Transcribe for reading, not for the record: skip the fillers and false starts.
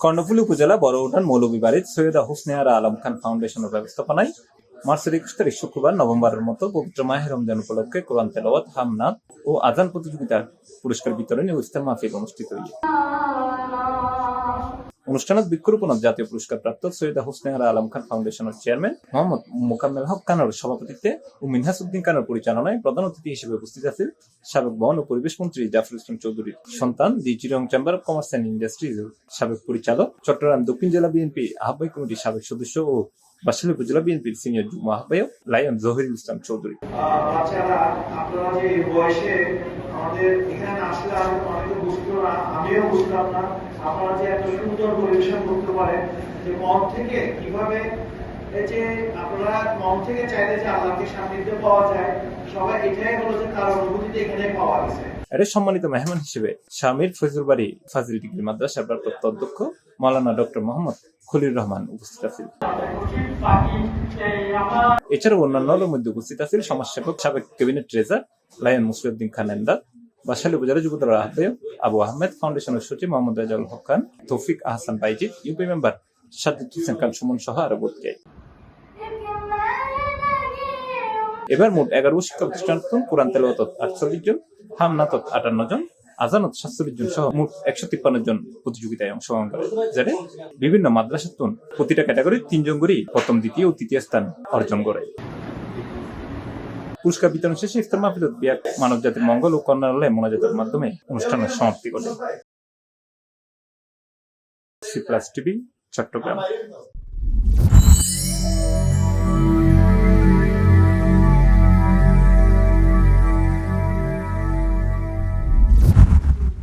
কর্ণফুলী উপজেলা বড় উঠান মৌলভীবাড়ির সৈয়দা হোসনে আরা আলম খান ফাউন্ডেশনের ব্যবস্থাপনায় মার্চের 21 তারিখ শুক্রবার নভেম্বরের মতো পবিত্র মাহে রমজান উপলক্ষে কোরআন তেলাওয়াত, হামনাত ও আজান প্রতিযোগিতার পুরস্কার বিতরণী ও ইফতার মাহফিল অনুষ্ঠিত হয়েছে। অনুষ্ঠানত বৃক্ষরোপণত জাতীয় পুরস্কার প্রাপ্ত সৈয়দা হোসনে আরা আলম খান ফাউন্ডেশনের চেয়ারম্যান মোহাম্মদ মোকাম্মেল হক খানের সভাপতিত্বে ও মিনহাস উদ্দিন খানের পরিচালনায় প্রধান অতিথি হিসেবে উপস্থিত আছেন সাবেক বন ও পরিবেশ মন্ত্রী জাফর ইসলাম চৌধুরীর সন্তান দি চিরং chamber of commerce and industries সাবেক পরিচালক, চট্টগ্রাম দক্ষিণ জেলা বিএনপি আহ্বায়ক কমিটির সাবেক সদস্য ও বাসাইল উপজেলা বিএনপির সিনিয়র যুগ্ম আহ্বায়ক লায়ন জহিরুল ইসলাম চৌধুরী। বাচ্চারা আপনারা যে বয়সে আমাদের এখানে আসলে অনেকে বুঝতো না, আমিও বুঝতাম না আপনারা যে এত সুন্দর পরিবেশন করতে পারেন, যে মন থেকে কিভাবে এই যে আপনারা মন থেকে চাইলে যে আল্লাহকে সান্নিধ্য পাওয়া যায়, সবাই এটাই হলো যে তার অনুভূতিতে এখানে পাওয়া গেছে। এর সম্মানিত মেহমান হিসেবে শামির ফজলুল বাড়ি ফাজিল ডিগ্রি মাদ্রাসার ভারপ্রাপ্ত অধ্যক্ষ মাওলানা ডক্টর মোহাম্মদ খলিল রহমান উপস্থিত আছেন। এছাড়াও অন্যান্যদের মধ্যে উপস্থিত আছেন সমাজসেবক সাবেক ক্যাবিনেট ট্রেজার লায়ন মুসলিউদ্দিন খান এন্দাদ, বাসাইল উপজেলা যুবদলের আহ্বায়ক আবু আহমেদ, ফাউন্ডেশনের সচিব মোহাম্মদ রাজাউল হক খান, তৌফিক আহসান বাইজিদ, ইউপি মেম্বার সাদ্দুদ হোসেন খান সুমন সহ আরো বোধকে। এবার মোট 11 শিক্ষা প্রতিষ্ঠান কোরআন তেলাওয়াত 48 জন, হামনাত 58 জন, আজানত 47 জন সহ মোট 153 জন প্রতিযোগিতায় অংশগ্রহণ করে, যারা বিভিন্ন মাদ্রাসাতুন প্রতিটা ক্যাটাগরি 3 জন করে প্রথম, দ্বিতীয় ও তৃতীয় স্থান অর্জন করে। পুরস্কার বিতরণ শেষে ইফতার মাহফিল মানব জাতির মঙ্গল ও কল্যাণালয়ে মোনাজাতের মাধ্যমে অনুষ্ঠানের সমাপ্তি ঘটে। C plus TV, Chittagong.